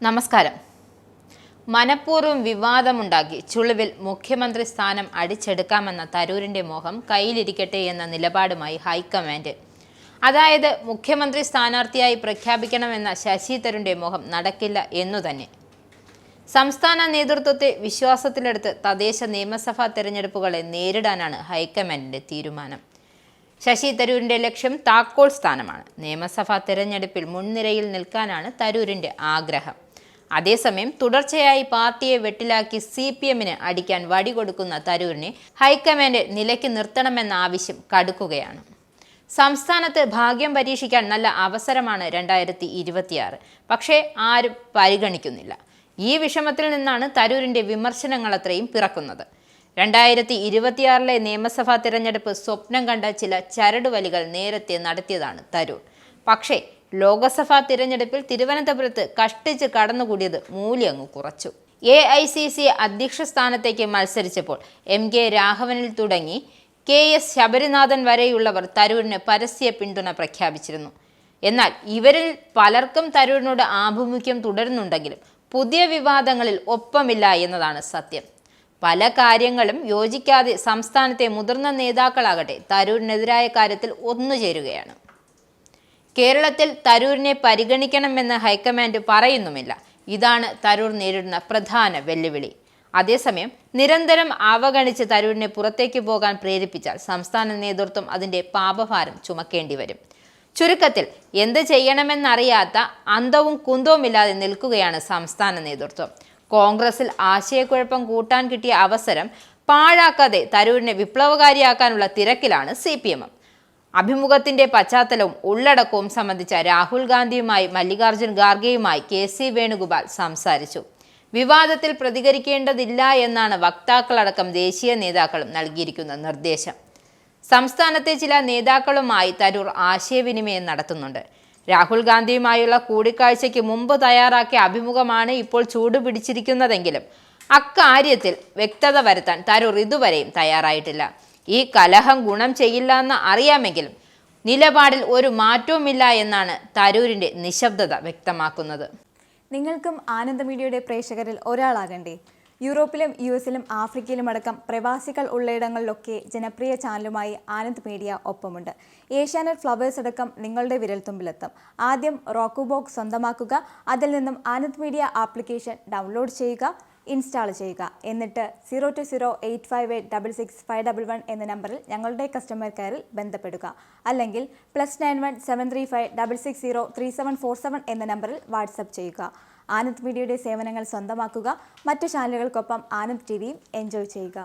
നമസ്കാരം. മനഃപൂർവ്വം വിവാദമുണ്ടാക്കി ചുളിവിൽ മുഖ്യമന്ത്രി സ്ഥാനം അടിച്ചെടുക്കാമെന്ന തരൂരിന്റെ മോഹം കയ്യിലിരിക്കട്ടെ എന്ന നിലപാടുമായി ഹൈക്കമാൻഡ്. അതായത് മുഖ്യമന്ത്രി സ്ഥാനാർത്ഥിയായി പ്രഖ്യാപിക്കണമെന്ന ശശി തരൂരിന്റെ മോഹം നടക്കില്ല എന്നുതന്നെ. സംസ്ഥാന നേതൃത്വത്തെ വിശ്വാസത്തിലെടുത്ത് തദ്ദേശ നിയമസഭാ തെരഞ്ഞെടുപ്പുകളെ നേരിടാനാണ് ഹൈക്കമാൻഡിന്റെ തീരുമാനം. ശശി തരൂരിന്റെ ലക്ഷ്യം താക്കോൽ സ്ഥാനമാണ്. നിയമസഭാ തെരഞ്ഞെടുപ്പിൽ മുൻനിരയിൽ നിൽക്കാനാണ് തരൂരിന്റെ ആഗ്രഹം. അതേസമയം തുടർച്ചയായി പാർട്ടിയെ വെട്ടിലാക്കി CPM-ന് അടിക്കാൻ വടി കൊടുക്കുന്ന തരൂരിനെ ഹൈക്കമാൻഡ് നിലയ്ക്ക് നിർത്തണമെന്ന ആവശ്യം കടുക്കുകയാണ്. സംസ്ഥാനത്ത് ഭാഗ്യം പരീക്ഷിക്കാൻ നല്ല അവസരമാണ് 2026. പക്ഷേ ആരും പരിഗണിക്കുന്നില്ല. ഈ വിഷമത്തിൽ നിന്നാണ് തരൂരിന്റെ വിമർശനങ്ങളത്രയും പിറക്കുന്നത്. 2026 നിയമസഭാ തിരഞ്ഞെടുപ്പ് സ്വപ്നം കണ്ട ചില ചരടുവലികൾ നേരത്തെ നടത്തിയതാണ് തരൂർ. പക്ഷേ ലോക്സഭാ തിരഞ്ഞെടുപ്പിൽ തിരുവനന്തപുരത്ത് കഷ്ടിച്ച് കടന്നുകൂടിയത് മൂല്യങ്ങ് കുറച്ചു. AICC അധ്യക്ഷ സ്ഥാനത്തേക്ക് മത്സരിച്ചപ്പോൾ MK രാഘവനിൽ തുടങ്ങി KS ശബരിനാഥൻ വരെയുള്ളവർ തരൂരിന് പരസ്യ പിന്തുണ പ്രഖ്യാപിച്ചിരുന്നു. എന്നാൽ ഇവരിൽ പലർക്കും തരൂരിനോട് ആഭിമുഖ്യം തുടരുന്നുണ്ടെങ്കിലും പുതിയ വിവാദങ്ങളിൽ ഒപ്പമില്ല എന്നതാണ് സത്യം. പല കാര്യങ്ങളും യോജിക്കാതെ സംസ്ഥാനത്തെ മുതിർന്ന നേതാക്കളാകട്ടെ തരൂരിനെതിരായ കാര്യത്തിൽ ഒന്നുചേരുകയാണ്. കേരളത്തിൽ തരൂരിനെ പരിഗണിക്കണമെന്ന് ഹൈക്കമാൻഡ് പറയുന്നുമില്ല. ഇതാണ് തരൂർ നേരിടുന്ന പ്രധാന വെല്ലുവിളി. അതേസമയം നിരന്തരം അവഗണിച്ച് തരൂരിനെ പുറത്തേക്ക് പോകാൻ പ്രേരിപ്പിച്ചാൽ സംസ്ഥാന നേതൃത്വം അതിൻ്റെ പാപഭാരം ചുമക്കേണ്ടി വരും. ചുരുക്കത്തിൽ എന്ത് ചെയ്യണമെന്നറിയാത്ത അന്തവും കുന്തവുമില്ലാതെ നിൽക്കുകയാണ് സംസ്ഥാന നേതൃത്വം. കോൺഗ്രസിൽ ആശയക്കുഴപ്പം കൂട്ടാൻ കിട്ടിയ അവസരം പാഴാക്കാതെ തരൂരിനെ വിപ്ലവകാരിയാക്കാനുള്ള തിരക്കിലാണ് CPM. അഭിമുഖത്തിന്റെ പശ്ചാത്തലവും ഉള്ളടക്കവും സംബന്ധിച്ച രാഹുൽ ഗാന്ധിയുമായി മല്ലികാർജ്ജുൻ ഖാർഗെയുമായി KC വേണുഗോപാൽ സംസാരിച്ചു. വിവാദത്തിൽ പ്രതികരിക്കേണ്ടതില്ല എന്നാണ് വക്താക്കളടക്കം ദേശീയ നേതാക്കളും നൽകിയിരിക്കുന്ന നിർദ്ദേശം. സംസ്ഥാനത്തെ ചില നേതാക്കളുമായി തരൂർ ആശയവിനിമയം നടത്തുന്നുണ്ട്. രാഹുൽ ഗാന്ധിയുമായുള്ള കൂടിക്കാഴ്ചയ്ക്ക് മുമ്പ് തയ്യാറാക്കിയ അഭിമുഖമാണ് ഇപ്പോൾ ചൂടുപിടിച്ചിരിക്കുന്നതെങ്കിലും അക്കാര്യത്തിൽ വ്യക്തത വരുത്താൻ തരൂർ ഇതുവരെയും തയ്യാറായിട്ടില്ല. ഈ കലഹം ഗുണം ചെയ്യില്ല എന്ന് അറിയാമെങ്കിലും നിലപാടിൽ ഒരു മാറ്റവുമില്ല എന്നാണ് തരൂരിന്റെ നിശബ്ദത വ്യക്തമാക്കുന്നത്. നിങ്ങൾക്കും ആനന്ദ മീഡിയയുടെ പ്രേക്ഷകരിൽ ഒരാളാകണ്ടേ? യൂറോപ്പിലും US-ലും ആഫ്രിക്കയിലും അടക്കം പ്രവാസികൾ ഉള്ളയിടങ്ങളിലൊക്കെ ജനപ്രിയ ചാനലുമായി ആനന്ദ് മീഡിയ ഒപ്പമുണ്ട്. ഏഷ്യാനെറ്റ് ഫ്ലവേഴ്സ് അടക്കം നിങ്ങളുടെ വിരൽത്തുമ്പിലെത്തും. ആദ്യം റോക്കു ബോക്സ് സ്വന്തമാക്കുക. അതിൽ നിന്നും ആനന്ദ് മീഡിയ ആപ്ലിക്കേഷൻ ഡൗൺലോഡ് ചെയ്യുക, ഇൻസ്റ്റാൾ ചെയ്യുക. എന്നിട്ട് 02085866511 എന്ന നമ്പറിൽ ഞങ്ങളുടെ കസ്റ്റമർ കെയറിൽ ബന്ധപ്പെടുക. അല്ലെങ്കിൽ +91 735 660 3747 എന്ന നമ്പറിൽ വാട്സപ്പ് ചെയ്യുക. ആനന്ദ് മീഡിയയുടെ സേവനങ്ങൾ സ്വന്തമാക്കുക. മറ്റു ചാനലുകൾക്കൊപ്പം ആനന്ദ് TVയും എൻജോയ് ചെയ്യുക.